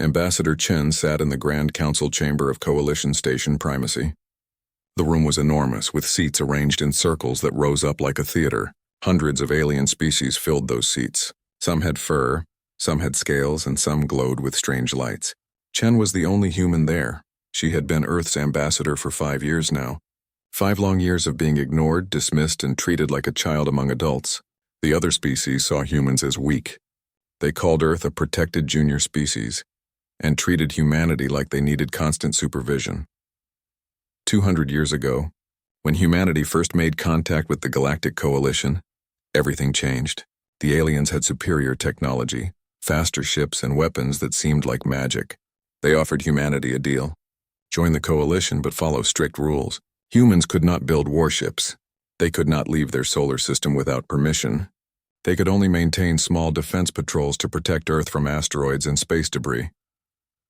Ambassador Chen sat in the Grand Council chamber of Coalition Station Primacy. The room was enormous, with seats arranged in circles that rose up like a theater. Hundreds of alien species filled those seats. Some had fur, some had scales, and some glowed with strange lights. Chen was the only human there. She had been Earth's ambassador for 5 years now. 5 long years of being ignored, dismissed, and treated like a child among adults. The other species saw humans as weak. They called Earth a protected junior species, and treated humanity like they needed constant supervision. 200 years ago, when humanity first made contact with the Galactic Coalition, everything changed. The aliens had superior technology, faster ships, and weapons that seemed like magic. They offered humanity a deal. Join the Coalition but follow strict rules. Humans could not build warships. They could not leave their solar system without permission. They could only maintain small defense patrols to protect Earth from asteroids and space debris.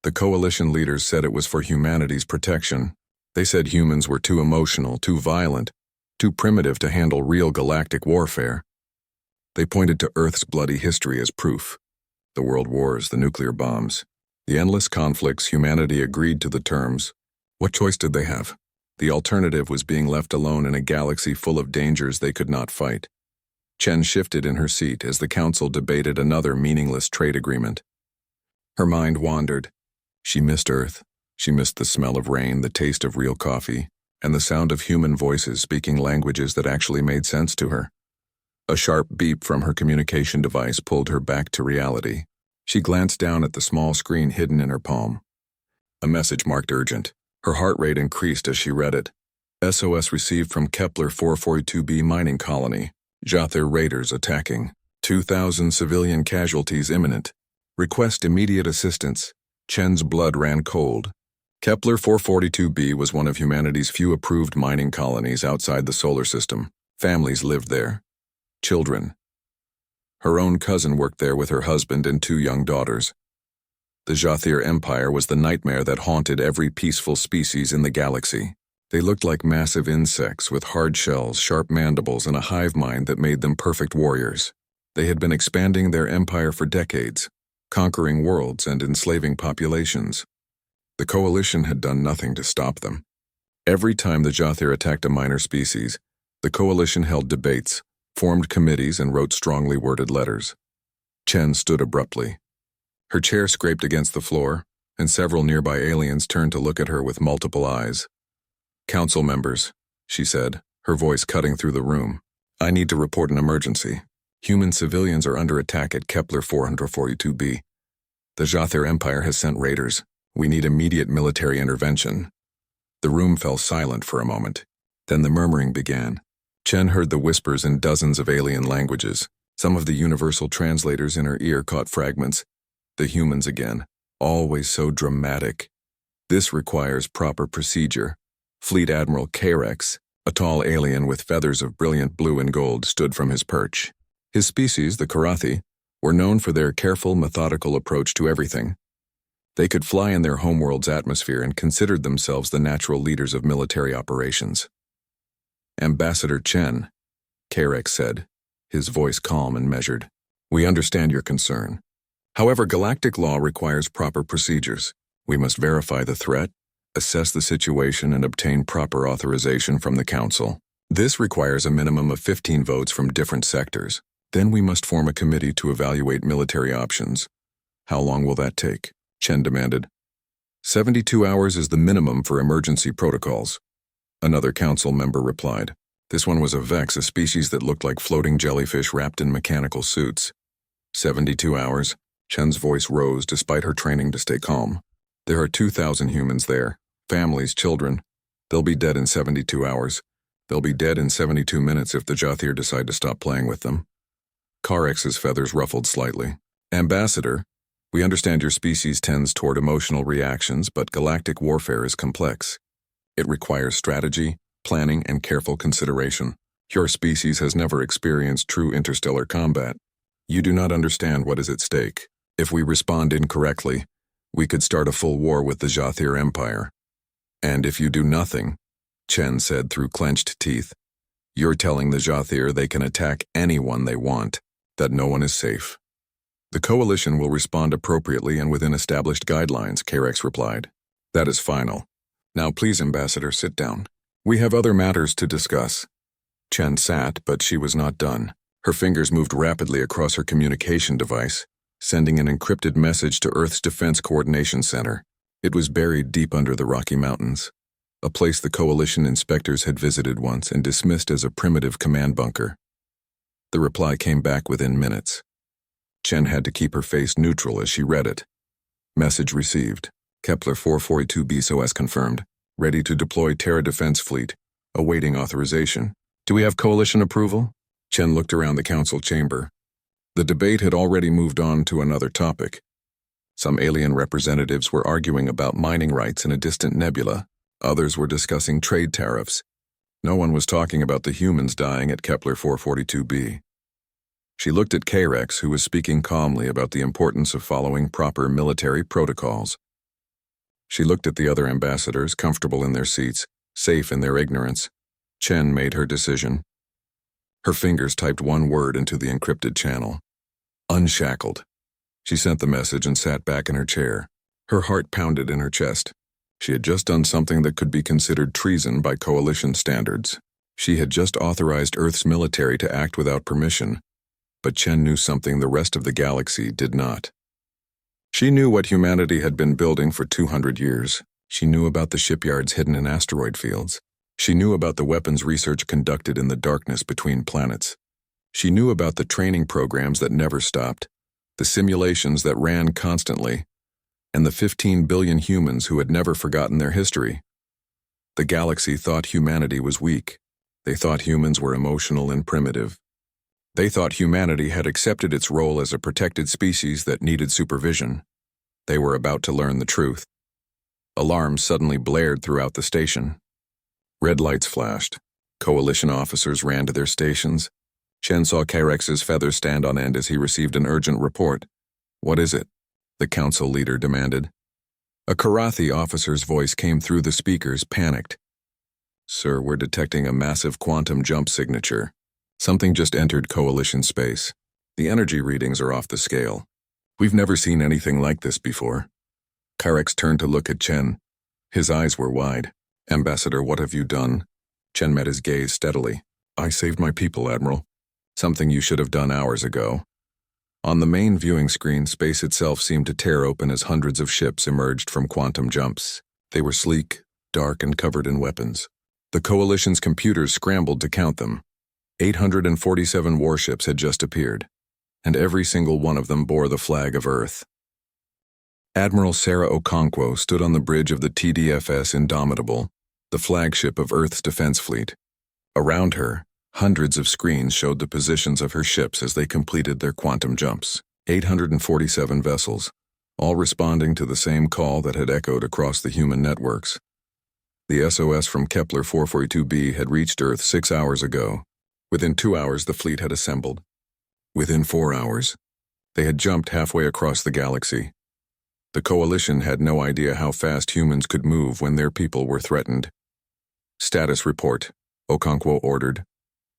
The Coalition leaders said it was for humanity's protection. They said humans were too emotional, too violent, too primitive to handle real galactic warfare. They pointed to Earth's bloody history as proof. The world wars, the nuclear bombs, the endless conflicts. Humanity agreed to the terms. What choice did they have? The alternative was being left alone in a galaxy full of dangers they could not fight. Chen shifted in her seat as the council debated another meaningless trade agreement. Her mind wandered. She missed Earth. She missed the smell of rain, the taste of real coffee, and the sound of human voices speaking languages that actually made sense to her. A sharp beep from her communication device pulled her back to reality. She glanced down at the small screen hidden in her palm. A message marked urgent. Her heart rate increased as she read it. SOS received from Kepler 442b mining colony. Jathir raiders attacking. 2,000 civilian casualties imminent. Request immediate assistance. Chen's blood ran cold. Kepler 442b was one of humanity's few approved mining colonies outside the solar system. Families lived there. Children. Her own cousin worked there with her husband and 2 young daughters. The Jathir Empire was the nightmare that haunted every peaceful species in the galaxy. They looked like massive insects with hard shells, sharp mandibles, and a hive mind that made them perfect warriors. They had been expanding their empire for decades, conquering worlds and enslaving populations. The Coalition had done nothing to stop them. Every time the Jathir attacked a minor species, the Coalition held debates, formed committees, and wrote strongly worded letters. Chen stood abruptly. Her chair scraped against the floor, and several nearby aliens turned to look at her with multiple eyes. "Council members," she said, her voice cutting through the room. "I need to report an emergency. Human civilians are under attack at Kepler 442b. The Jathir Empire has sent raiders. We need immediate military intervention." The room fell silent for a moment. Then the murmuring began. Chen heard the whispers in dozens of alien languages. Some of the universal translators in her ear caught fragments. The humans again, always so dramatic. "This requires proper procedure." Fleet Admiral Carex, a tall alien with feathers of brilliant blue and gold, stood from his perch. His species, the Karathi, were known for their careful, methodical approach to everything. They could fly in their homeworld's atmosphere and considered themselves the natural leaders of military operations. "Ambassador Chen," Carex said, his voice calm and measured, "we understand your concern. However, galactic law requires proper procedures. We must verify the threat, assess the situation, and obtain proper authorization from the Council. This requires a minimum of 15 votes from different sectors. Then we must form a committee to evaluate military options." "How long will that take?" Chen demanded. 72 hours is the minimum for emergency protocols," another council member replied. This one was a Vex, a species that looked like floating jellyfish wrapped in mechanical suits. 72 hours. Chen's voice rose despite her training to stay calm. "There are 2,000 humans there. Families, children. They'll be dead in 72 hours. They'll be dead in 72 minutes if the Jathir decide to stop playing with them." Carex's feathers ruffled slightly. "Ambassador, we understand your species tends toward emotional reactions, but galactic warfare is complex. It requires strategy, planning, and careful consideration. Your species has never experienced true interstellar combat. You do not understand what is at stake. If we respond incorrectly, we could start a full war with the Jathir Empire. And if you do nothing," Chen said through clenched teeth, "you're telling the Jathir they can attack anyone they want, that no one is safe." The coalition will respond appropriately and within established guidelines, Carex replied. That is final. Now please, Ambassador, sit down. We have other matters to discuss. Chen sat, but she was not done. Her fingers moved rapidly across her communication device, sending an encrypted message to Earth's Defense Coordination Center. It was buried deep under the Rocky Mountains, a place the coalition inspectors had visited once and dismissed as a primitive command bunker. The reply came back within minutes. Chen had to keep her face neutral as she read it. Message received. Kepler 442b SOS confirmed. Ready to deploy Terra Defense Fleet. Awaiting authorization. Do we have coalition approval? Chen looked around the council chamber. The debate had already moved on to another topic. Some alien representatives were arguing about mining rights in a distant nebula. Others were discussing trade tariffs. No one was talking about the humans dying at Kepler 442b. She looked at Carex, who was speaking calmly about the importance of following proper military protocols. She looked at the other ambassadors, comfortable in their seats, safe in their ignorance. Chen made her decision. Her fingers typed one word into the encrypted channel. Unshackled. She sent the message and sat back in her chair. Her heart pounded in her chest. She had just done something that could be considered treason by coalition standards. She had just authorized Earth's military to act without permission. But Chen knew something the rest of the galaxy did not. She knew what humanity had been building for 200 years. She knew about the shipyards hidden in asteroid fields. She knew about the weapons research conducted in the darkness between planets. She knew about the training programs that never stopped, the simulations that ran constantly, and the 15 billion humans who had never forgotten their history. The galaxy thought humanity was weak. They thought humans were emotional and primitive. They thought humanity had accepted its role as a protected species that needed supervision. They were about to learn the truth. Alarms suddenly blared throughout the station. Red lights flashed. Coalition officers ran to their stations. Chen saw Carex's feathers stand on end as he received an urgent report. What is it? The council leader demanded. A Karathi officer's voice came through the speakers, panicked. Sir, we're detecting a massive quantum jump signature. Something just entered coalition space. The energy readings are off the scale. We've never seen anything like this before. Carex turned to look at Chen. His eyes were wide. Ambassador, what have you done? Chen met his gaze steadily. I saved my people, Admiral. Something you should have done hours ago. On the main viewing screen, space itself seemed to tear open as hundreds of ships emerged from quantum jumps. They were sleek, dark, and covered in weapons. The Coalition's computers scrambled to count them. 847 warships had just appeared, and every single one of them bore the flag of Earth. Admiral Sarah Okonkwo stood on the bridge of the TDFS Indomitable, the flagship of Earth's defense fleet. Around her, hundreds of screens showed the positions of her ships as they completed their quantum jumps. 847 vessels, all responding to the same call that had echoed across the human networks. The SOS from Kepler 442b had reached Earth 6 hours ago. Within 2 hours, the fleet had assembled. Within 4 hours, they had jumped halfway across the galaxy. The Coalition had no idea how fast humans could move when their people were threatened. Status report, Okonkwo ordered.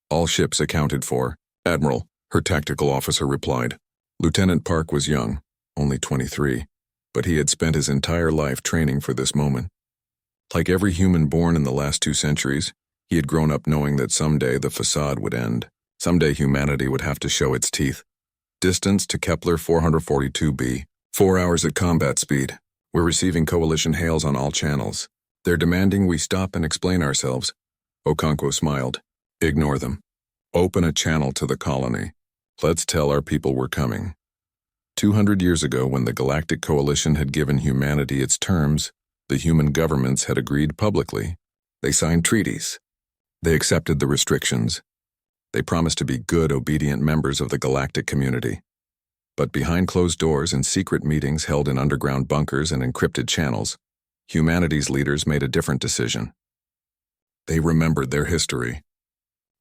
All ships accounted for. Admiral, her tactical officer replied. Lieutenant Park was young, only 23, but he had spent his entire life training for this moment. Like every human born in the last 2 centuries, he had grown up knowing that someday the facade would end. Someday humanity would have to show its teeth. Distance to Kepler 442b. 4 hours at combat speed. We're receiving Coalition hails on all channels. They're demanding we stop and explain ourselves. Okonkwo smiled. Ignore them. Open a channel to the colony. Let's tell our people we're coming. 200 years ago, when the Galactic Coalition had given humanity its terms, the human governments had agreed publicly. They signed treaties. They accepted the restrictions. They promised to be good, obedient members of the galactic community. But behind closed doors and secret meetings held in underground bunkers and encrypted channels, humanity's leaders made a different decision. They remembered their history.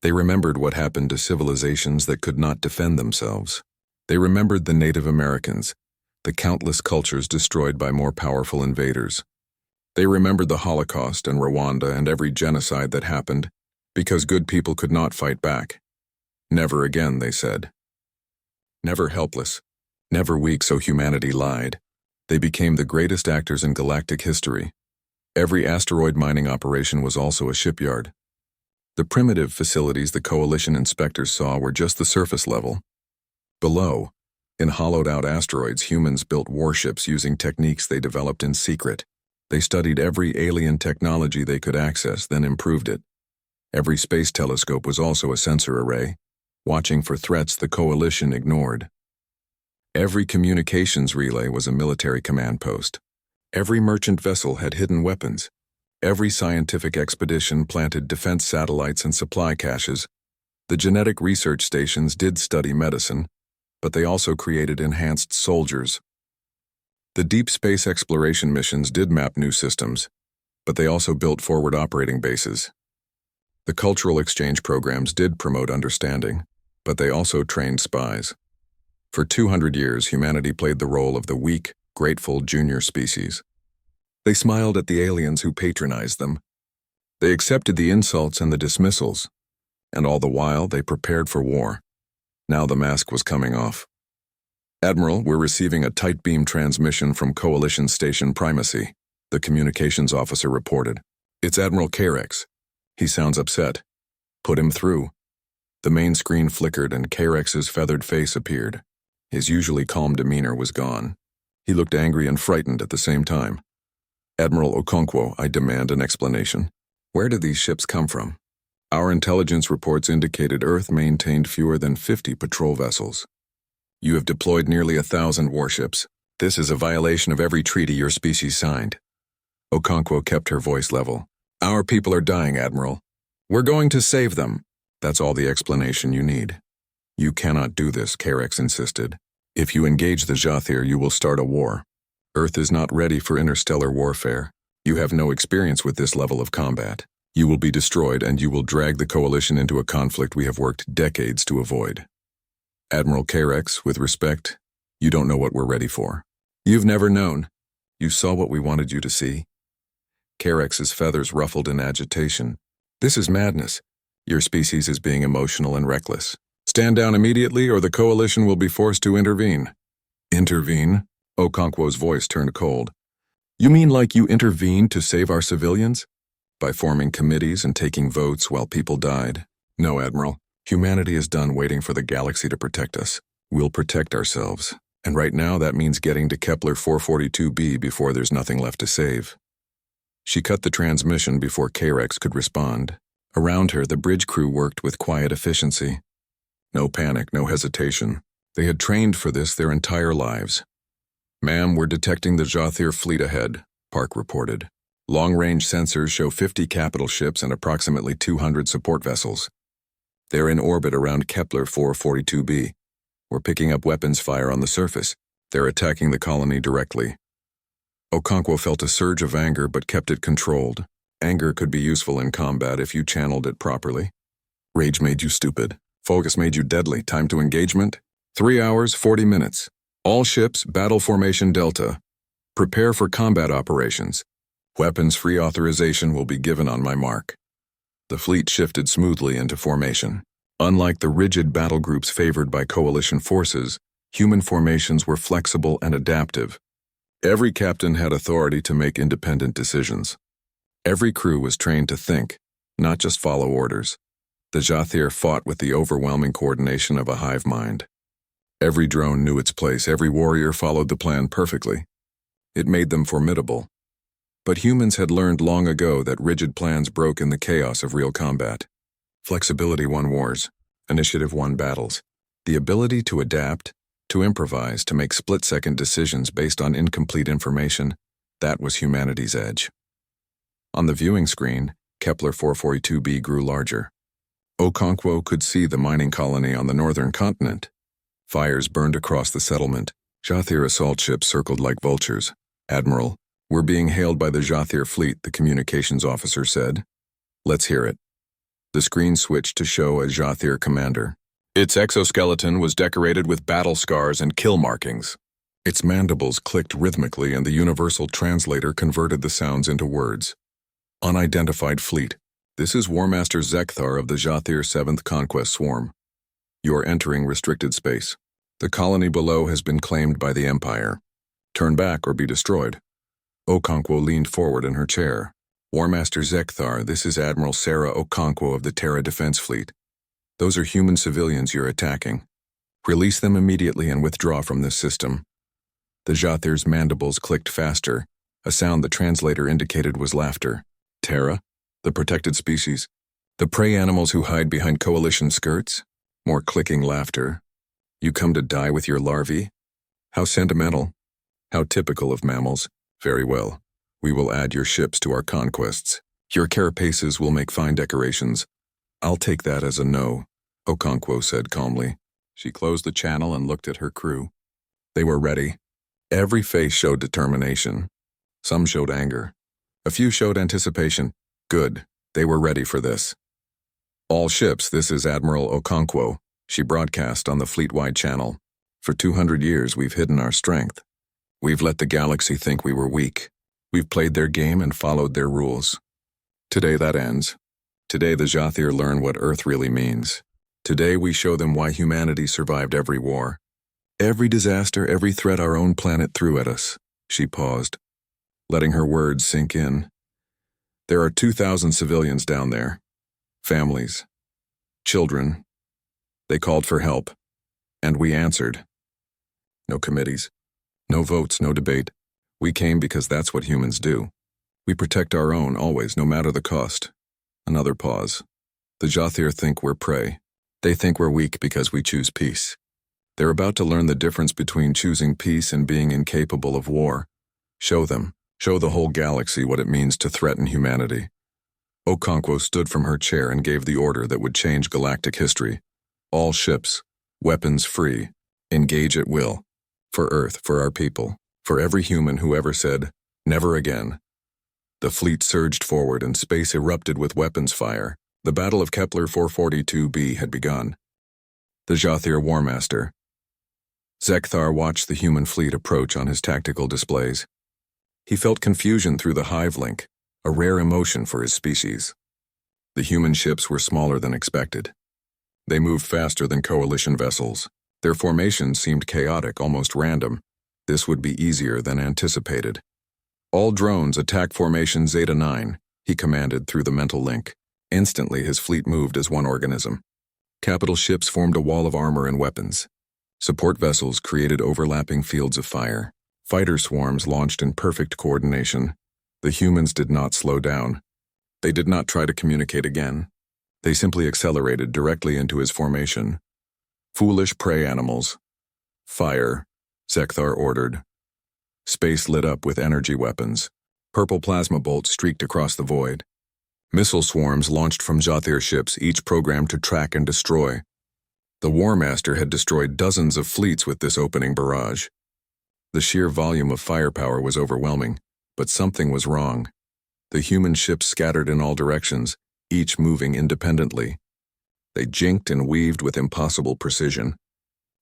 They remembered what happened to civilizations that could not defend themselves. They remembered the Native Americans, the countless cultures destroyed by more powerful invaders. They remembered the Holocaust and Rwanda and every genocide that happened because good people could not fight back. Never again, they said. Never helpless, Never weak, so humanity lied. They became the greatest actors in galactic history. Every asteroid mining operation was also a shipyard. The primitive facilities the Coalition inspectors saw were just the surface level. Below, in hollowed-out asteroids, humans built warships using techniques they developed in secret. They studied every alien technology they could access, then improved it. Every space telescope was also a sensor array, watching for threats the Coalition ignored. Every communications relay was a military command post. Every merchant vessel had hidden weapons. Every scientific expedition planted defense satellites and supply caches. The genetic research stations did study medicine, but they also created enhanced soldiers. The deep space exploration missions did map new systems, but they also built forward operating bases. The cultural exchange programs did promote understanding, but they also trained spies. For 200 years, humanity played the role of the weak, grateful junior species. They smiled at the aliens who patronized them. They accepted the insults and the dismissals, and all the while they prepared for war. Now the mask was coming off. "Admiral, we're receiving a tight beam transmission from Coalition Station Primacy," the communications officer reported. "It's Admiral Carex. He sounds upset. Put him through." The main screen flickered and Carex's feathered face appeared. His usually calm demeanor was gone. He looked angry and frightened at the same time. "Admiral Okonkwo, I demand an explanation. Where did these ships come from? Our intelligence reports indicated Earth maintained fewer than 50 patrol vessels. You have deployed nearly 1,000 warships. This is a violation of every treaty your species signed." Okonkwo kept her voice level. "Our people are dying, Admiral. We're going to save them. That's all the explanation you need." "You cannot do this," Carex insisted. "If you engage the Jathir, you will start a war. Earth is not ready for interstellar warfare. You have no experience with this level of combat. You will be destroyed, and you will drag the Coalition into a conflict we have worked decades to avoid. Admiral Carex, with respect, you don't know what we're ready for. You've never known. You saw what we wanted you to see." Carex's feathers ruffled in agitation. "This is madness. Your species is being emotional and reckless. Stand down immediately, or the Coalition will be forced to intervene." "Intervene?" Okonkwo's voice turned cold. "You mean like you intervened to save our civilians? By forming committees and taking votes while people died?" "No, Admiral. Humanity is done waiting for the galaxy to protect us. We'll protect ourselves. And right now that means getting to Kepler 442b before there's nothing left to save." She cut the transmission before Carex could respond. Around her, the bridge crew worked with quiet efficiency. No panic, no hesitation. They had trained for this their entire lives. "Ma'am, we're detecting the Jathir fleet ahead," Park reported. "Long-range sensors show 50 capital ships and approximately 200 support vessels. They're in orbit around Kepler 442b. We're picking up weapons fire on the surface. They're attacking the colony directly." Okonkwo felt a surge of anger but kept it controlled. Anger could be useful in combat if you channeled it properly. Rage made you stupid. Focus made you deadly. Time to engagement? 3 hours, 40 minutes. All ships, battle formation Delta. Prepare for combat operations. Weapons-free authorization will be given on my mark. The fleet shifted smoothly into formation. Unlike the rigid battle groups favored by Coalition forces, human formations were flexible and adaptive. Every captain had authority to make independent decisions. Every crew was trained to think, not just follow orders. The Jathir fought with the overwhelming coordination of a hive mind. Every drone knew its place, every warrior followed the plan perfectly. It made them formidable. But humans had learned long ago that rigid plans broke in the chaos of real combat. Flexibility won wars. Initiative won battles. The ability to adapt, to improvise, to make split-second decisions based on incomplete information, that was humanity's edge. On the viewing screen, Kepler 442b grew larger. Okonkwo could see the mining colony on the northern continent. Fires burned across the settlement. Jathir assault ships circled like vultures. "Admiral, we're being hailed by the Jathir fleet," the communications officer said. "Let's hear it." The screen switched to show a Jathir commander. Its exoskeleton was decorated with battle scars and kill markings. Its mandibles clicked rhythmically and the universal translator converted the sounds into words. "Unidentified fleet. This is War Master Zekthar of the Jathir 7th Conquest Swarm. You are entering restricted space." The colony below has been claimed by the Empire. Turn back or be destroyed. Okonkwo leaned forward in her chair. War Master Zekthar, this is Admiral Sarah Okonkwo of the Terra Defense Fleet. Those are human civilians you're attacking. Release them immediately and withdraw from this system. The Jathir's mandibles clicked faster. A sound the translator indicated was laughter. Terra? The protected species? The prey animals who hide behind coalition skirts? More clicking laughter. You come to die with your larvae? How sentimental. How typical of mammals. Very well. We will add your ships to our conquests. Your carapaces will make fine decorations. I'll take that as a no, Okonkwo said calmly. She closed the channel and looked at her crew. They were ready. Every face showed determination. Some showed anger. A few showed anticipation. Good. They were ready for this. All ships, this is Admiral Okonkwo, she broadcast on the fleet-wide channel. For 200 years, we've hidden our strength. We've let the galaxy think we were weak. We've played their game and followed their rules. Today that ends. Today the Jathir learn what Earth really means. Today we show them why humanity survived every war. Every disaster, every threat our own planet threw at us. She paused, letting her words sink in. There are 2,000 civilians down there. Families. Children. They called for help. And we answered. No committees. No votes, no debate. We came because that's what humans do. We protect our own, always, no matter the cost. Another pause. The Jathir think we're prey. They think we're weak because we choose peace. They're about to learn the difference between choosing peace and being incapable of war. Show them. Show the whole galaxy what it means to threaten humanity. Okonkwo stood from her chair and gave the order that would change galactic history. All ships, weapons free, engage at will. For Earth, for our people. For every human who ever said, never again. The fleet surged forward and space erupted with weapons fire. The Battle of Kepler 442b had begun. The Jathir War Master. Zekthar watched the human fleet approach on his tactical displays. He felt confusion through the hive link, a rare emotion for his species. The human ships were smaller than expected. They moved faster than coalition vessels. Their formation seemed chaotic, almost random. This would be easier than anticipated. All drones attack formation Zeta 9, he commanded through the mental link. Instantly his fleet moved as one organism. Capital ships formed a wall of armor and weapons. Support vessels created overlapping fields of fire. Fighter swarms launched in perfect coordination. The humans did not slow down. They did not try to communicate again. They simply accelerated directly into his formation. Foolish prey animals. Fire, Zekthar ordered. Space lit up with energy weapons. Purple plasma bolts streaked across the void. Missile swarms launched from Jathir ships, each programmed to track and destroy. The War Master had destroyed dozens of fleets with this opening barrage. The sheer volume of firepower was overwhelming, but something was wrong. The human ships scattered in all directions, each moving independently. They jinked and weaved with impossible precision.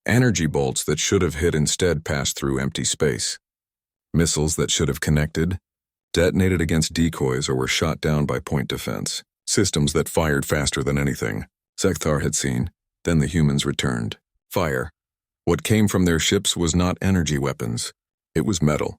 Energy bolts that should have hit instead passed through empty space. Missiles that should have connected detonated against decoys or were shot down by point defense. Systems that fired faster than anything Zekthar had seen. Then the humans returned. Fire. What came from their ships was not energy weapons. It was metal.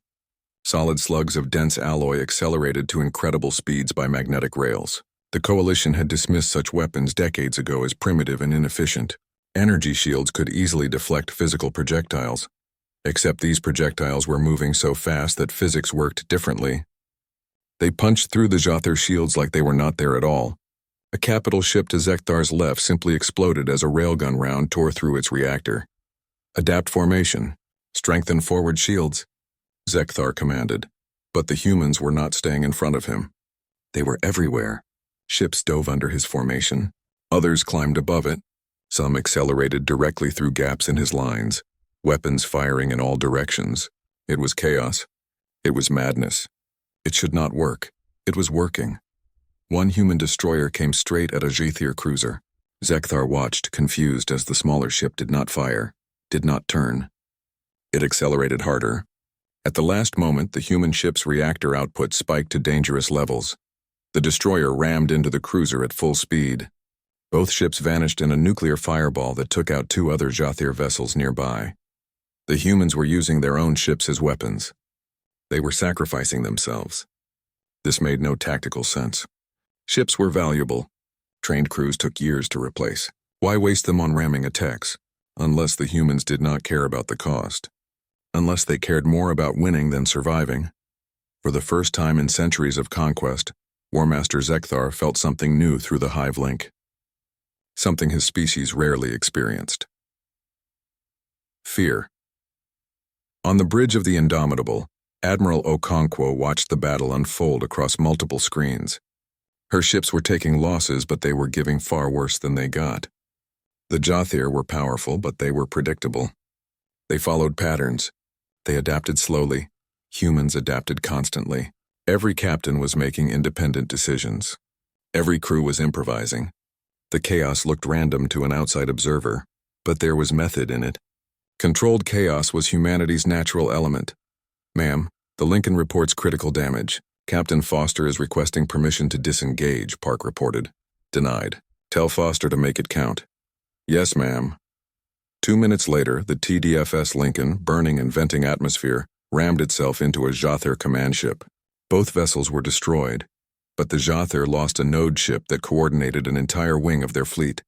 Solid slugs of dense alloy accelerated to incredible speeds by magnetic rails. The Coalition had dismissed such weapons decades ago as primitive and inefficient. Energy shields could easily deflect physical projectiles. Except these projectiles were moving so fast that physics worked differently. They punched through the Jathir shields like they were not there at all. A capital ship to Zekthar's left simply exploded as a railgun round tore through its reactor. Adapt formation. Strengthen forward shields, Zekthar commanded. But the humans were not staying in front of him. They were everywhere. Ships dove under his formation. Others climbed above it. Some accelerated directly through gaps in his lines, weapons firing in all directions. It was chaos. It was madness. It should not work. It was working. One human destroyer came straight at a Jathir cruiser. Zekthar watched, confused, as the smaller ship did not fire, did not turn. It accelerated harder. At the last moment, the human ship's reactor output spiked to dangerous levels. The destroyer rammed into the cruiser at full speed. Both ships vanished in a nuclear fireball that took out 2 other Jathir vessels nearby. The humans were using their own ships as weapons. They were sacrificing themselves. This made no tactical sense. Ships were valuable. Trained crews took years to replace. Why waste them on ramming attacks? Unless the humans did not care about the cost. Unless they cared more about winning than surviving. For the first time in centuries of conquest, War Master Zekthar felt something new through the hive link. Something his species rarely experienced. Fear. On the bridge of the Indomitable, Admiral Okonkwo watched the battle unfold across multiple screens. Her ships were taking losses, but they were giving far worse than they got. The Jathir were powerful, but they were predictable. They followed patterns. They adapted slowly. Humans adapted constantly. Every captain was making independent decisions. Every crew was improvising. The chaos looked random to an outside observer, but there was method in it. Controlled chaos was humanity's natural element. Ma'am, the Lincoln reports critical damage. Captain Foster is requesting permission to disengage, Park reported. Denied. Tell Foster to make it count. Yes, ma'am. 2 minutes later, the TDFS Lincoln, burning and venting atmosphere, rammed itself into a Jathir command ship. Both vessels were destroyed, but the Jathir lost a node ship that coordinated an entire wing of their fleet.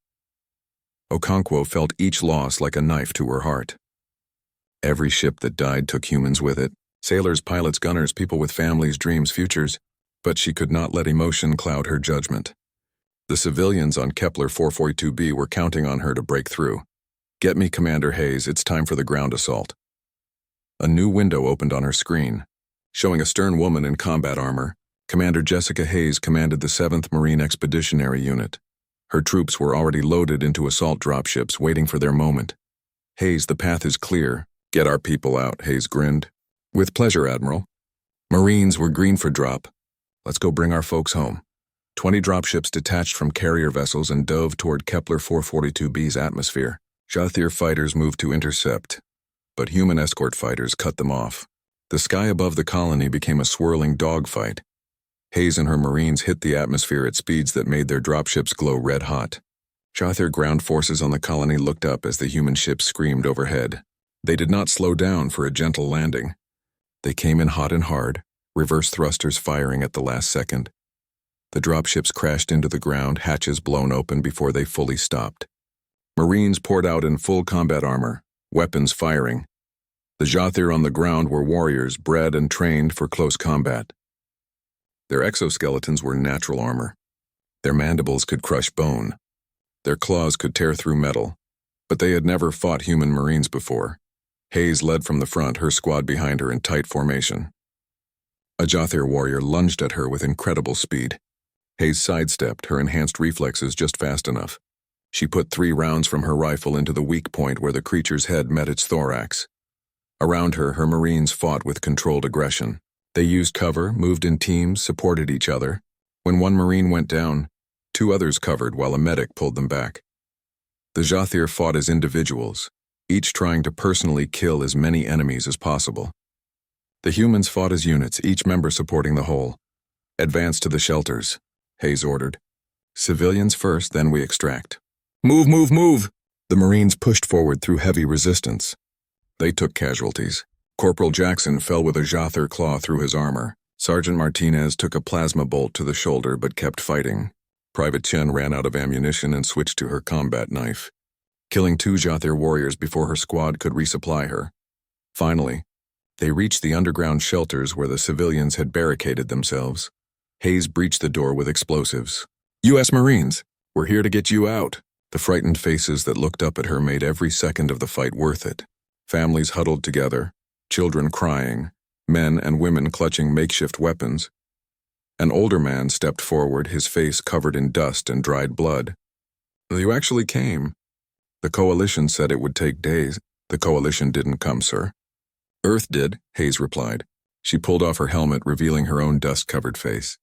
Okonkwo felt each loss like a knife to her heart. Every ship that died took humans with it. Sailors, pilots, gunners, people with families, dreams, futures. But she could not let emotion cloud her judgment. The civilians on Kepler 442b were counting on her to break through. Get me, Commander Hayes, it's time for the ground assault. A new window opened on her screen. Showing a stern woman in combat armor, Commander Jessica Hayes commanded the 7th Marine Expeditionary Unit. Her troops were already loaded into assault dropships waiting for their moment. Hayes, the path is clear. Get our people out, Hayes grinned. With pleasure, Admiral. Marines were green for drop. Let's go bring our folks home. 20 dropships detached from carrier vessels and dove toward Kepler 442b's atmosphere. Jathir fighters moved to intercept, but human escort fighters cut them off. The sky above the colony became a swirling dogfight. Hayes and her Marines hit the atmosphere at speeds that made their dropships glow red hot. Jathir ground forces on the colony looked up as the human ships screamed overhead. They did not slow down for a gentle landing. They came in hot and hard, reverse thrusters firing at the last second. The dropships crashed into the ground, hatches blown open before they fully stopped. Marines poured out in full combat armor, weapons firing. The Jathir on the ground were warriors bred and trained for close combat. Their exoskeletons were natural armor. Their mandibles could crush bone. Their claws could tear through metal. But they had never fought human Marines before. Hayes led from the front, her squad behind her in tight formation. A Jathir warrior lunged at her with incredible speed. Hayes sidestepped, her enhanced reflexes just fast enough. She put 3 rounds from her rifle into the weak point where the creature's head met its thorax. Around her, her Marines fought with controlled aggression. They used cover, moved in teams, supported each other. When one Marine went down, 2 others covered while a medic pulled them back. The Jathir fought as individuals, each trying to personally kill as many enemies as possible. The humans fought as units, each member supporting the whole. Advance to the shelters, Hayes ordered. Civilians first, then we extract. Move, move, move! The Marines pushed forward through heavy resistance. They took casualties. Corporal Jackson fell with a Jathir claw through his armor. Sergeant Martinez took a plasma bolt to the shoulder but kept fighting. Private Chen ran out of ammunition and switched to her combat knife, killing 2 Jathir warriors before her squad could resupply her. Finally, they reached the underground shelters where the civilians had barricaded themselves. Hayes breached the door with explosives. U.S. Marines, we're here to get you out. The frightened faces that looked up at her made every second of the fight worth it. Families huddled together, children crying, men and women clutching makeshift weapons. An older man stepped forward, his face covered in dust and dried blood. You actually came. The Coalition said it would take days. The Coalition didn't come, sir. Earth did, Hayes replied. She pulled off her helmet, revealing her own dust-covered face.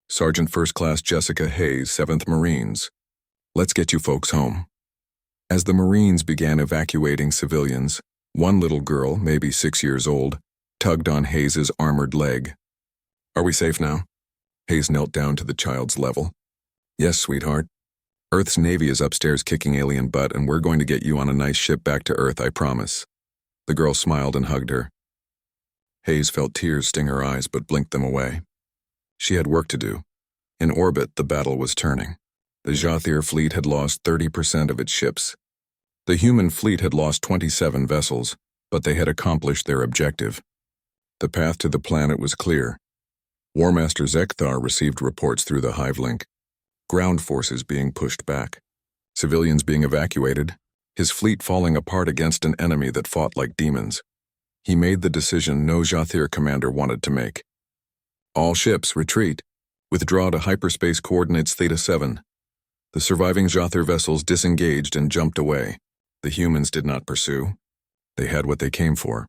Sergeant First Class Jessica Hayes, 7th Marines. Let's get you folks home. As the Marines began evacuating civilians, one little girl, maybe 6 years old, tugged on Hayes's armored leg. Are we safe now? Hayes knelt down to the child's level. Yes, sweetheart. Earth's Navy is upstairs kicking alien butt, and we're going to get you on a nice ship back to Earth, I promise." The girl smiled and hugged her. Hayes felt tears sting her eyes but blinked them away. She had work to do. In orbit, the battle was turning. The Jathir fleet had lost 30% of its ships. The human fleet had lost 27 vessels, but they had accomplished their objective. The path to the planet was clear. War Master Zekthar received reports through the Hive link. Ground forces being pushed back. Civilians being evacuated. His fleet falling apart against an enemy that fought like demons. He made the decision no Jathir commander wanted to make. "All ships, retreat. Withdraw to hyperspace coordinates Theta 7. The surviving Jathir vessels disengaged and jumped away. The humans did not pursue. They had what they came for."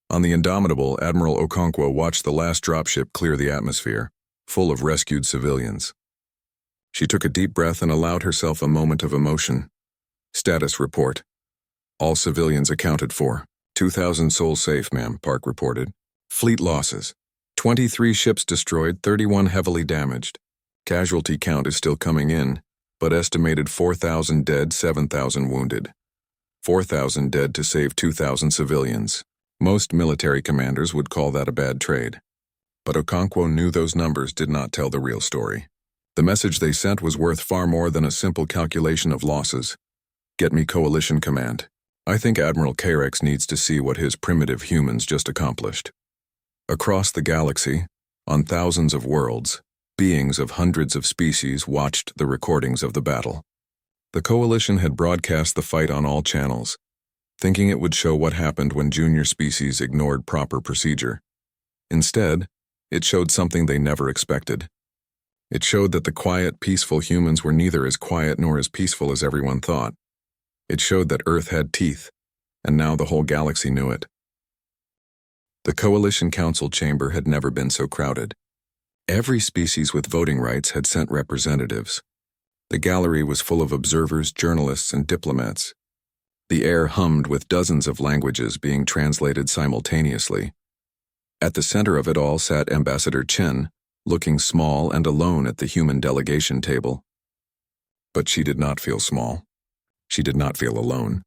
On the Indomitable, Admiral Okonkwo watched the last dropship clear the atmosphere, full of rescued civilians. She took a deep breath and allowed herself a moment of emotion. Status report. All civilians accounted for. 2,000 souls safe, ma'am, Park reported. Fleet losses. 23 ships destroyed, 31 heavily damaged. Casualty count is still coming in, but estimated 4,000 dead, 7,000 wounded. 4,000 dead to save 2,000 civilians. Most military commanders would call that a bad trade. But Okonkwo knew those numbers did not tell the real story. The message they sent was worth far more than a simple calculation of losses. "Get me Coalition command. I think Admiral Carex needs to see what his primitive humans just accomplished." Across the galaxy, on thousands of worlds, beings of hundreds of species watched the recordings of the battle. The Coalition had broadcast the fight on all channels, thinking it would show what happened when junior species ignored proper procedure. Instead, it showed something they never expected. It showed that the quiet, peaceful humans were neither as quiet nor as peaceful as everyone thought. It showed that Earth had teeth, and now the whole galaxy knew it. The Coalition Council chamber had never been so crowded. Every species with voting rights had sent representatives. The gallery was full of observers, journalists, and diplomats. The air hummed with dozens of languages being translated simultaneously. At the center of it all sat Ambassador Chen, looking small and alone at the human delegation table. But she did not feel small. She did not feel alone.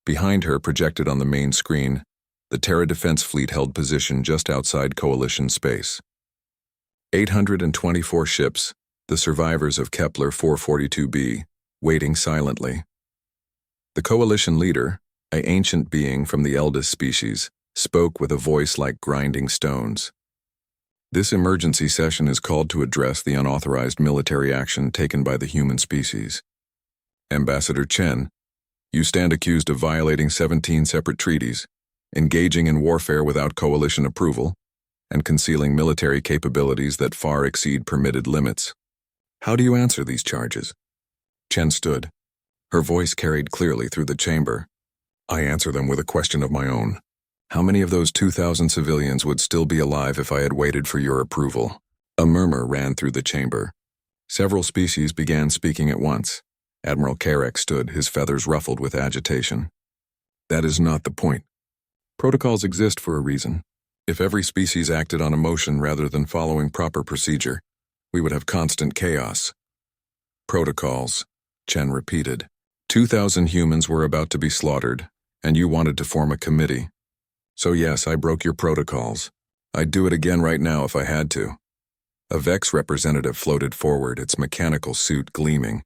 Behind her, projected on the main screen, the Terra Defense Fleet held position just outside Coalition space. 824 ships, the survivors of Kepler 442b, waiting silently. The Coalition leader, an ancient being from the eldest species, spoke with a voice like grinding stones. "This emergency session is called to address the unauthorized military action taken by the human species. Ambassador Chen, you stand accused of violating 17 separate treaties, engaging in warfare without Coalition approval, and concealing military capabilities that far exceed permitted limits. How do you answer these charges?" Chen stood. Her voice carried clearly through the chamber. "I answer them with a question of my own. How many of those 2,000 civilians would still be alive if I had waited for your approval?" A murmur ran through the chamber. Several species began speaking at once. Admiral Carex stood, his feathers ruffled with agitation. "That is not the point. Protocols exist for a reason. If every species acted on emotion rather than following proper procedure, we would have constant chaos." "Protocols," Chen repeated. 2,000 humans were about to be slaughtered, and you wanted to form a committee. So yes, I broke your protocols. I'd do it again right now if I had to. A Vex representative floated forward, its mechanical suit gleaming.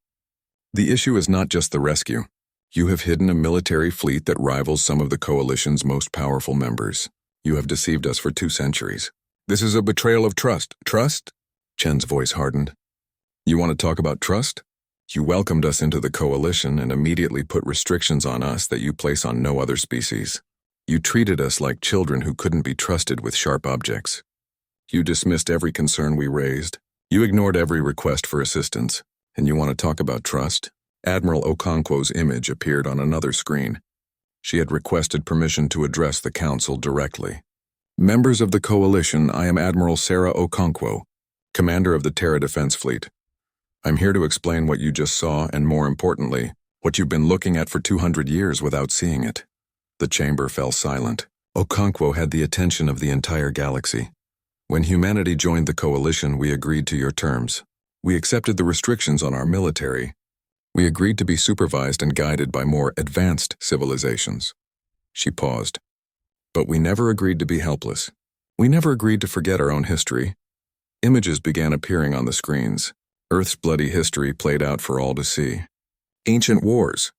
"The issue is not just the rescue. You have hidden a military fleet that rivals some of the Coalition's most powerful members. You have deceived us for 2 centuries. This is a betrayal of trust." "Trust?" Chen's voice hardened. "You want to talk about trust? You welcomed us into the Coalition and immediately put restrictions on us that you place on no other species. You treated us like children who couldn't be trusted with sharp objects. You dismissed every concern we raised. You ignored every request for assistance. And you want to talk about trust?" Admiral Okonkwo's image appeared on another screen. She had requested permission to address the Council directly. "Members of the Coalition, I am Admiral Sarah Okonkwo, Commander of the Terra Defense Fleet. I'm here to explain what you just saw and, more importantly, what you've been looking at for 200 years without seeing it." The chamber fell silent. Okonkwo had the attention of the entire galaxy. "When humanity joined the Coalition, we agreed to your terms. We accepted the restrictions on our military, We agreed to be supervised and guided by more advanced civilizations. She paused. But we never agreed to be helpless. We never agreed to forget our own history. Images began appearing on the screens. Earth's bloody history played out for all to see. Ancient wars,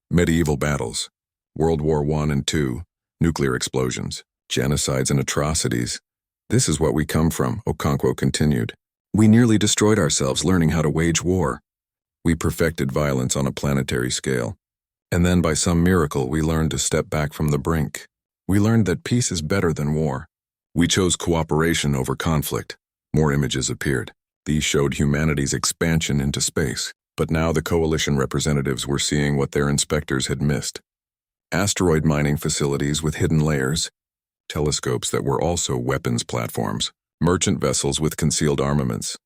medieval battles, World War I and II, nuclear explosions, genocides and atrocities. This is what we come from, Okonkwo continued. We nearly destroyed ourselves learning how to wage war. We perfected violence on a planetary scale. And then by some miracle we learned to step back from the brink. We learned that peace is better than war. We chose cooperation over conflict. More images appeared. These showed humanity's expansion into space. But now the coalition representatives were seeing what their inspectors had missed. Asteroid mining facilities with hidden layers, telescopes that were also weapons platforms, merchant vessels with concealed armaments.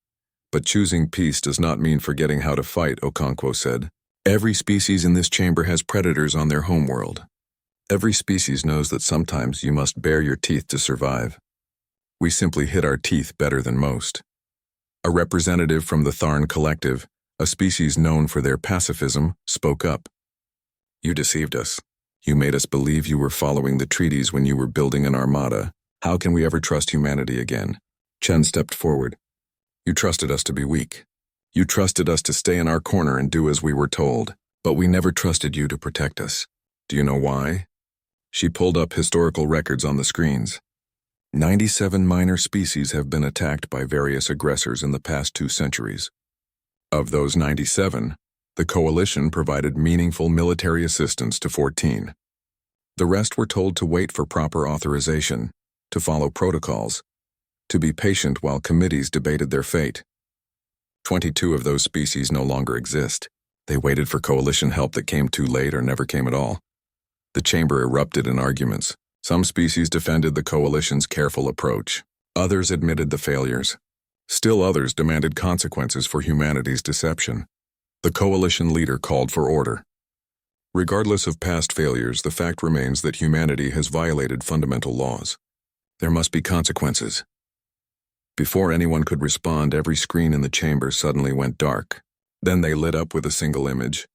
But choosing peace does not mean forgetting how to fight, Okonkwo said. Every species in this chamber has predators on their homeworld. Every species knows that sometimes you must bare your teeth to survive. We simply hid our teeth better than most. A representative from the Tharn Collective, a species known for their pacifism, spoke up. You deceived us. You made us believe you were following the treaties when you were building an armada. How can we ever trust humanity again? Chen stepped forward. You trusted us to be weak. You trusted us to stay in our corner and do as we were told. But we never trusted you to protect us. Do you know why? She pulled up historical records on the screens. 97 minor species have been attacked by various aggressors in the past 2 centuries. Of those 97, the coalition provided meaningful military assistance to 14. The rest were told to wait for proper authorization, to follow protocols, to be patient while committees debated their fate. 22 of those species no longer exist. They waited for coalition help that came too late or never came at all. The chamber erupted in arguments. Some species defended the coalition's careful approach. Others admitted the failures. Still others demanded consequences for humanity's deception. The coalition leader called for order. Regardless of past failures, the fact remains that humanity has violated fundamental laws. There must be consequences. Before anyone could respond, every screen in the chamber suddenly went dark. Then they lit up with a single image.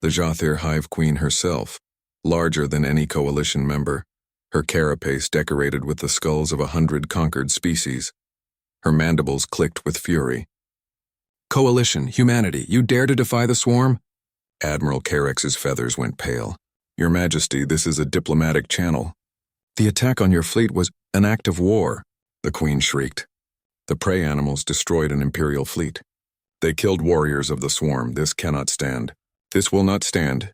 The Jathir Hive Queen herself, larger than any coalition member, her carapace decorated with the skulls of 100 conquered species. Her mandibles clicked with fury. Coalition, humanity, you dare to defy the swarm? Admiral Carex's feathers went pale. Your Majesty, this is a diplomatic channel. The attack on your fleet was an act of war, the Queen shrieked. The prey animals destroyed an Imperial fleet. They killed warriors of the swarm. This cannot stand. This will not stand.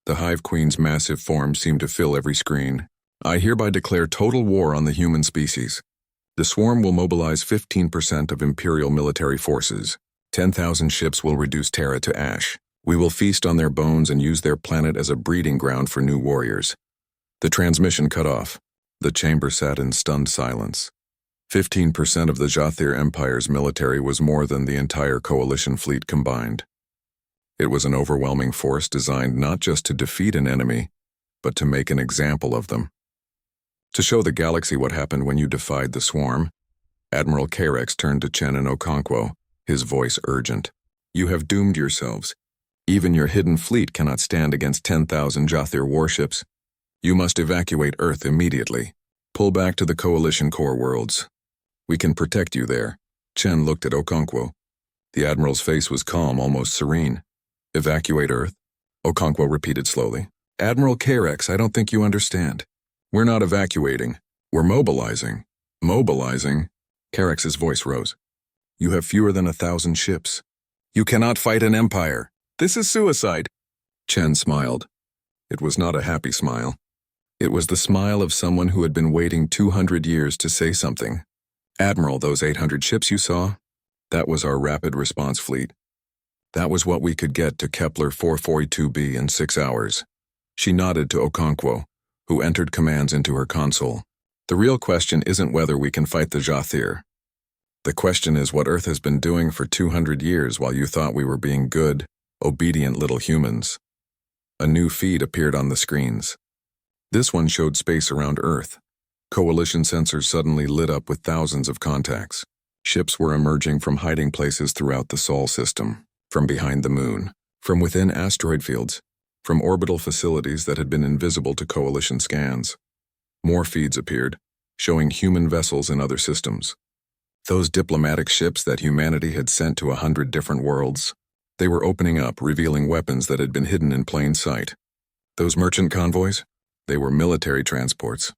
The Hive Queen's massive form seemed to fill every screen. I hereby declare total war on the human species. The swarm will mobilize 15% of Imperial military forces. 10,000 ships will reduce Terra to ash. We will feast on their bones and use their planet as a breeding ground for new warriors. The transmission cut off. The chamber sat in stunned silence. 15% of the Jathir Empire's military was more than the entire coalition fleet combined. It was an overwhelming force designed not just to defeat an enemy, but to make an example of them. To show the galaxy what happened when you defied the swarm, Admiral Carex turned to Chen and Okonkwo, his voice urgent. You have doomed yourselves. Even your hidden fleet cannot stand against 10,000 Jathir warships. You must evacuate Earth immediately. Pull back to the coalition core worlds. We can protect you there. Chen looked at Okonkwo. The Admiral's face was calm, almost serene. Evacuate Earth? Okonkwo repeated slowly. Admiral Carex, I don't think you understand. We're not evacuating. We're mobilizing. Mobilizing? Carex's voice rose. You have fewer than 1,000 ships. You cannot fight an empire. This is suicide. Chen smiled. It was not a happy smile. It was the smile of someone who had been waiting 200 years to say something. Admiral, those 800 ships you saw? That was our rapid response fleet. That was what we could get to Kepler 442b in 6 hours. She nodded to Okonkwo, who entered commands into her console. The real question isn't whether we can fight the Jathir. The question is what Earth has been doing for 200 years while you thought we were being good, obedient little humans. A new feed appeared on the screens. This one showed space around Earth. Coalition sensors suddenly lit up with thousands of contacts. Ships were emerging from hiding places throughout the Sol system, from behind the moon, from within asteroid fields, from orbital facilities that had been invisible to Coalition scans. More feeds appeared, showing human vessels in other systems. Those diplomatic ships that humanity had sent to 100 different worlds. They were opening up, revealing weapons that had been hidden in plain sight. Those merchant convoys? They were military transports.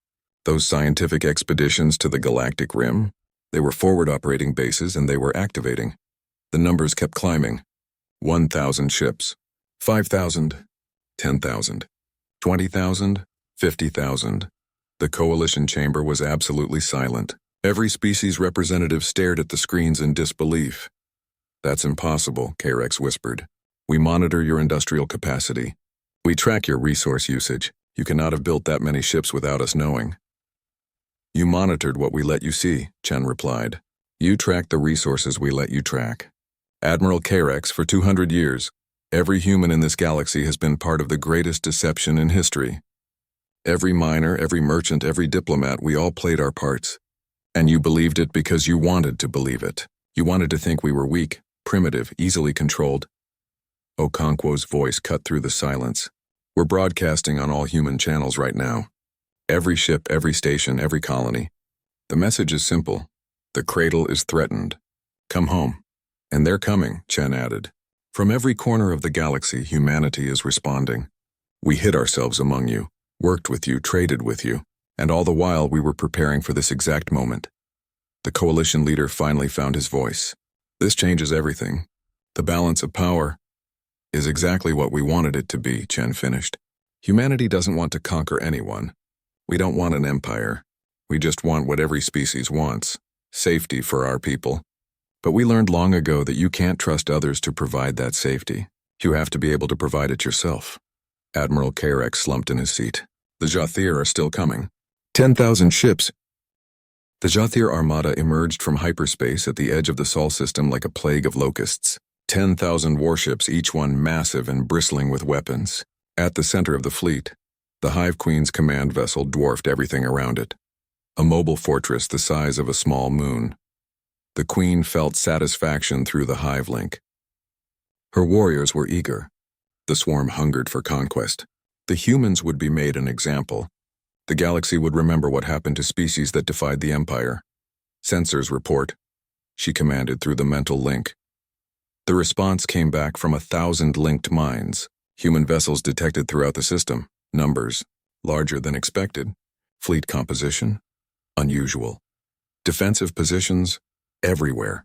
Those scientific expeditions to the Galactic Rim? They were forward operating bases, and they were activating. The numbers kept climbing. 1,000 ships. 5,000. 10,000. 20,000. 50,000. The Coalition chamber was absolutely silent. Every species representative stared at the screens in disbelief. "That's impossible," K-Rex whispered. "We monitor your industrial capacity. We track your resource usage. You cannot have built that many ships without us knowing." "You monitored what we let you see," Chen replied. "You tracked the resources we let you track." "Admiral K-Rex, for 200 years, every human in this galaxy has been part of the greatest deception in history. Every miner, every merchant, every diplomat, we all played our parts. And you believed it because you wanted to believe it. You wanted to think we were weak, primitive, easily controlled." Okonkwo's voice cut through the silence. "We're broadcasting on all human channels right now. Every ship, every station, every colony. The message is simple. The cradle is threatened. Come home." "And they're coming," Chen added. "From every corner of the galaxy, humanity is responding. We hid ourselves among you, worked with you, traded with you, and all the while we were preparing for this exact moment." The Coalition leader finally found his voice. "This changes everything. The balance of power is exactly what we wanted it to be," Chen finished. "Humanity doesn't want to conquer anyone. We don't want an empire. We just want what every species wants, safety for our people. But we learned long ago that you can't trust others to provide that safety. You have to be able to provide it yourself." Admiral K-Rex slumped in his seat. "The Jathir are still coming. 10,000 ships." The Jathir armada emerged from hyperspace at the edge of the Sol system like a plague of locusts. 10,000 warships, each one massive and bristling with weapons. At the center of the fleet, the Hive Queen's command vessel dwarfed everything around it. A mobile fortress the size of a small moon. The Queen felt satisfaction through the Hive link. Her warriors were eager. The swarm hungered for conquest. The humans would be made an example. The galaxy would remember what happened to species that defied the Empire. "Sensors report," she commanded through the mental link. The response came back from 1,000 linked minds. Human vessels detected throughout the system. Numbers, larger than expected. Fleet composition, unusual. Defensive positions, everywhere.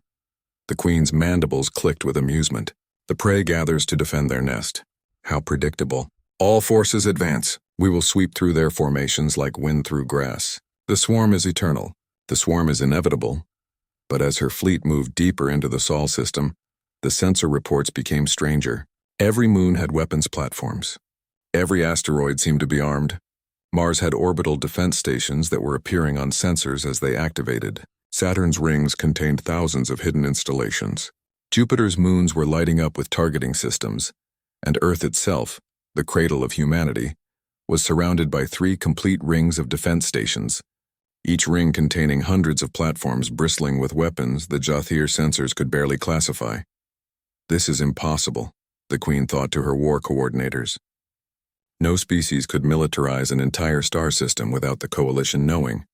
The Queen's mandibles clicked with amusement. The prey gathers to defend their nest. How predictable. "All forces advance. We will sweep through their formations like wind through grass." The swarm is eternal. The swarm is inevitable. But as her fleet moved deeper into the Sol system, the sensor reports became stranger. Every moon had weapons platforms. Every asteroid seemed to be armed. Mars had orbital defense stations that were appearing on sensors as they activated. Saturn's rings contained thousands of hidden installations. Jupiter's moons were lighting up with targeting systems, and Earth itself, the cradle of humanity, was surrounded by 3 complete rings of defense stations, each ring containing hundreds of platforms bristling with weapons the Jathir sensors could barely classify. "This is impossible," the Queen thought to her war coordinators. No species could militarize an entire star system without the Coalition knowing.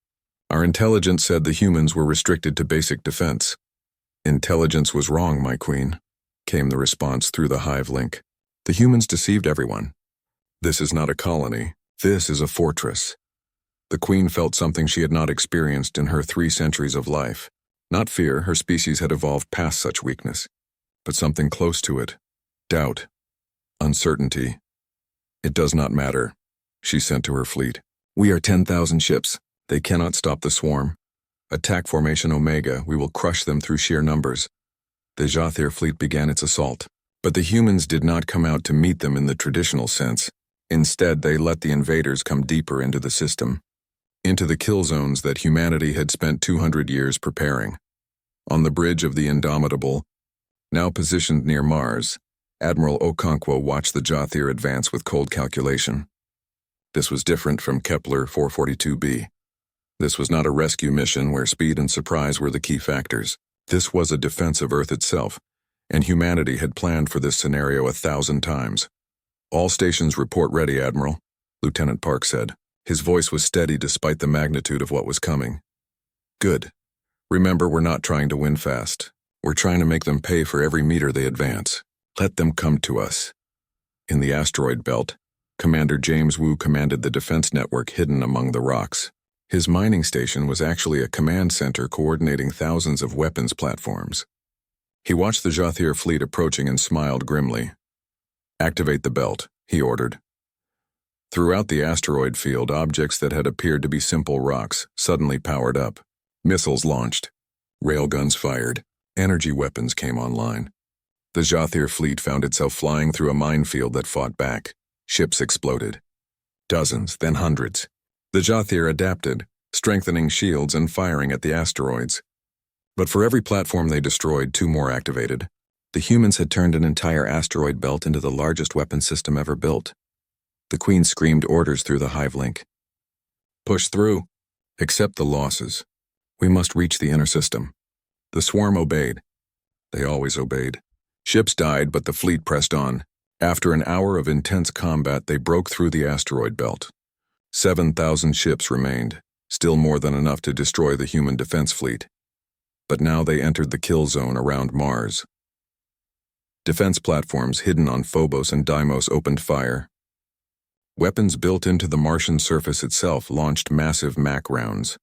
"Our intelligence said the humans were restricted to basic defense." "Intelligence was wrong, my Queen," came the response through the Hive link. "The humans deceived everyone. This is not a colony. This is a fortress." The Queen felt something she had not experienced in her 3 centuries of life. Not fear, her species had evolved past such weakness, but something close to it. Doubt. Uncertainty. "It does not matter," she sent to her fleet. "We are 10,000 ships. They cannot stop the swarm. Attack Formation Omega, we will crush them through sheer numbers." The Jathir fleet began its assault. But the humans did not come out to meet them in the traditional sense. Instead, they let the invaders come deeper into the system, into the kill zones that humanity had spent 200 years preparing. On the bridge of the Indomitable, now positioned near Mars, Admiral Okonkwo watched the Jathir advance with cold calculation. This was different from Kepler 442b. This was not a rescue mission where speed and surprise were the key factors. This was a defense of Earth itself, and humanity had planned for this scenario 1,000 times. "All stations report ready, Admiral," Lieutenant Park said. His voice was steady despite the magnitude of what was coming. "Good. Remember, we're not trying to win fast. We're trying to make them pay for every meter they advance. Let them come to us." In the asteroid belt, Commander James Wu commanded the defense network hidden among the rocks. His mining station was actually a command center coordinating thousands of weapons platforms. He watched the Jathir fleet approaching and smiled grimly. "Activate the belt," he ordered. Throughout the asteroid field, objects that had appeared to be simple rocks suddenly powered up. Missiles launched. Railguns fired. Energy weapons came online. The Jathir fleet found itself flying through a minefield that fought back. Ships exploded. Dozens, then hundreds. The Jathir adapted, strengthening shields and firing at the asteroids. But for every platform they destroyed, 2 more activated. The humans had turned an entire asteroid belt into the largest weapon system ever built. The Queen screamed orders through the hive link. "Push through. Accept the losses. We must reach the inner system." The swarm obeyed. They always obeyed. Ships died, but the fleet pressed on. After an hour of intense combat, they broke through the asteroid belt. 7,000 ships remained, still more than enough to destroy the human defense fleet. But now they entered the kill zone around Mars. Defense platforms hidden on Phobos and Deimos opened fire. Weapons built into the Martian surface itself launched massive MAC rounds,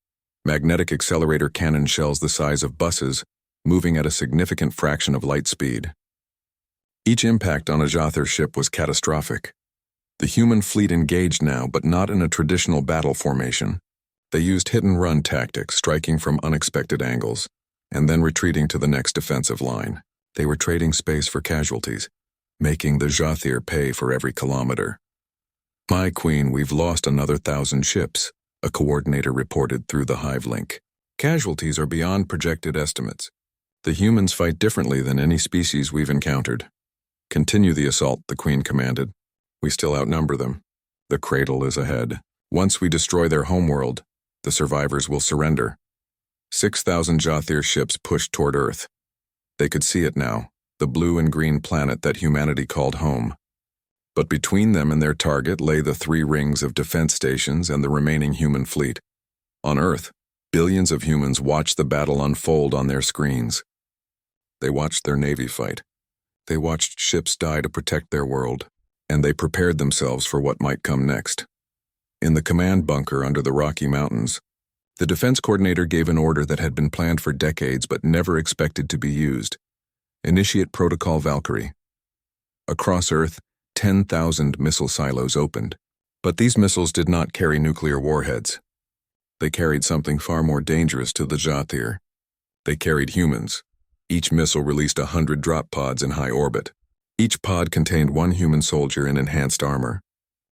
magnetic accelerator cannon shells the size of buses, moving at a significant fraction of light speed. Each impact on a Jathir ship was catastrophic. The human fleet engaged now, but not in a traditional battle formation. They used hit-and-run tactics, striking from unexpected angles, and then retreating to the next defensive line. They were trading space for casualties, making the Jathir pay for every kilometer. "My Queen, we've lost another 1,000 ships," a coordinator reported through the hive link. "Casualties are beyond projected estimates. The humans fight differently than any species we've encountered." "Continue the assault," the Queen commanded. "We still outnumber them. The cradle is ahead. Once we destroy their homeworld, the survivors will surrender." 6,000 Jathir ships pushed toward Earth. They could see it now, the blue and green planet that humanity called home. But between them and their target lay the 3 rings of defense stations and the remaining human fleet. On Earth, billions of humans watched the battle unfold on their screens. They watched their navy fight. They watched ships die to protect their world, and they prepared themselves for what might come next. In the command bunker under the Rocky Mountains, the defense coordinator gave an order that had been planned for decades but never expected to be used. "Initiate Protocol Valkyrie." Across Earth, 10,000 missile silos opened, but these missiles did not carry nuclear warheads. They carried something far more dangerous to the Jathir. They carried humans. Each missile released 100 drop pods in high orbit. Each pod contained 1 human soldier in enhanced armor.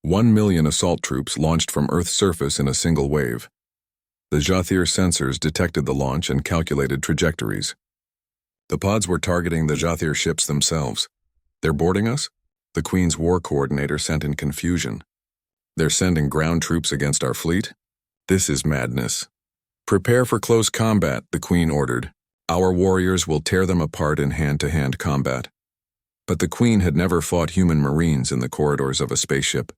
1 million assault troops launched from Earth's surface in a single wave. The Jathir sensors detected the launch and calculated trajectories. The pods were targeting the Jathir ships themselves. "They're boarding us?" the Queen's war coordinator sent in confusion. "They're sending ground troops against our fleet? This is madness." "Prepare for close combat," the Queen ordered. "Our warriors will tear them apart in hand-to-hand combat." But the Queen had never fought human marines in the corridors of a spaceship.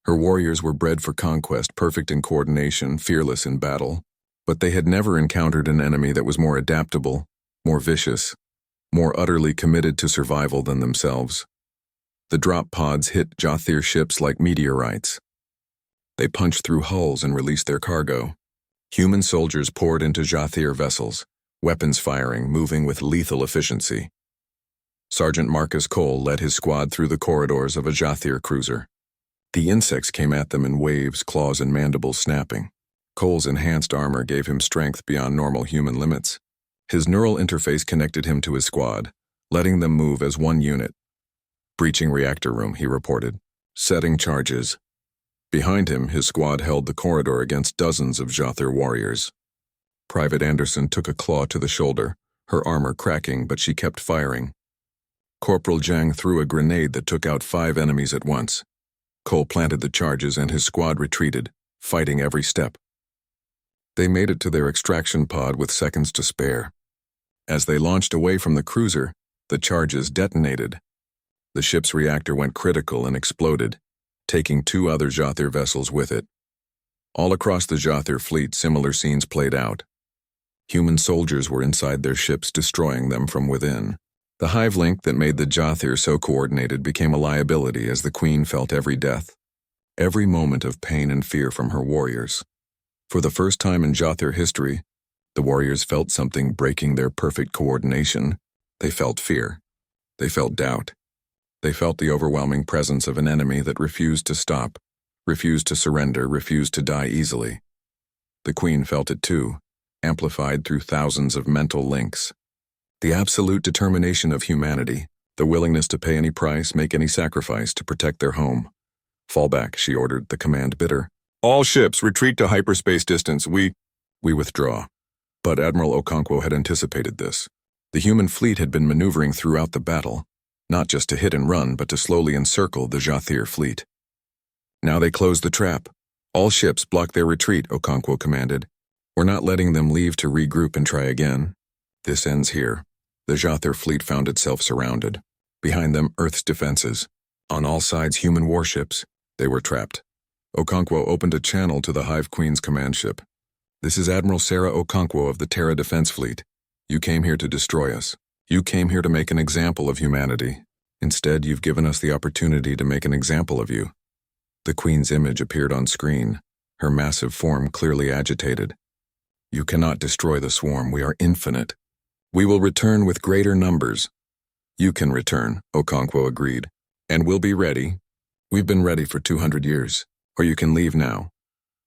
Her warriors were bred for conquest, perfect in coordination, fearless in battle. But they had never encountered an enemy that was more adaptable, more vicious, more utterly committed to survival than themselves. The drop pods hit Jathir ships like meteorites. They punched through hulls and released their cargo. Human soldiers poured into Jathir vessels, weapons firing, moving with lethal efficiency. Sergeant Marcus Cole led his squad through the corridors of a Jathir cruiser. The insects came at them in waves, claws and mandibles snapping. Cole's enhanced armor gave him strength beyond normal human limits. His neural interface connected him to his squad, letting them move as one unit. "Breaching reactor room," he reported. "Setting charges." Behind him, his squad held the corridor against dozens of Jathir warriors. Private Anderson took a claw to the shoulder, her armor cracking, but she kept firing. Corporal Zhang threw a grenade that took out 5 enemies at once. Cole planted the charges and his squad retreated, fighting every step. They made it to their extraction pod with seconds to spare. As they launched away from the cruiser, The charges detonated. The ship's reactor went critical and exploded, taking 2 other Jothir vessels with it. All across the Jothir fleet, similar scenes played out. Human soldiers were inside their ships, destroying them from within. The hive link that made the Jothir so coordinated became a liability as the Queen felt every death, every moment of pain and fear from her warriors. For the first time in Jothir history, the warriors felt something breaking their perfect coordination. They felt fear. They felt doubt. They felt the overwhelming presence of an enemy that refused to stop, refused to surrender, refused to die easily. The Queen felt it too, amplified through thousands of mental links. The absolute determination of humanity, the willingness to pay any price, make any sacrifice to protect their home. Fall back, she ordered, the command bitter. All ships, retreat to hyperspace distance. We withdraw. But Admiral Okonkwo had anticipated this. The human fleet had been maneuvering throughout the battle, not just to hit and run, but to slowly encircle the Jothir fleet. Now they closed the trap. All ships block their retreat, Okonkwo commanded. We're not letting them leave to regroup and try again. This ends here. The Jothir fleet found itself surrounded. Behind them, Earth's defenses. On all sides, human warships. They were trapped. Okonkwo opened a channel to the Hive Queen's command ship. This is Admiral Sarah Okonkwo of the Terra Defense Fleet. You came here to destroy us. You came here to make an example of humanity. Instead, you've given us the opportunity to make an example of you. The Queen's image appeared on screen, her massive form clearly agitated. You cannot destroy the swarm. We are infinite. We will return with greater numbers. You can return, Okonkwo agreed. And we'll be ready. We've been ready for 200 years. Or you can leave now.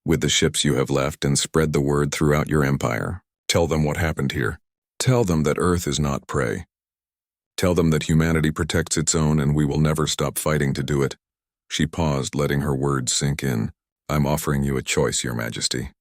With the ships you have left and spread the word throughout your empire. Tell them what happened here. Tell them that Earth is not prey. Tell them that humanity protects its own and we will never stop fighting to do it. She paused, letting her words sink in. I'm offering you a choice, Your Majesty.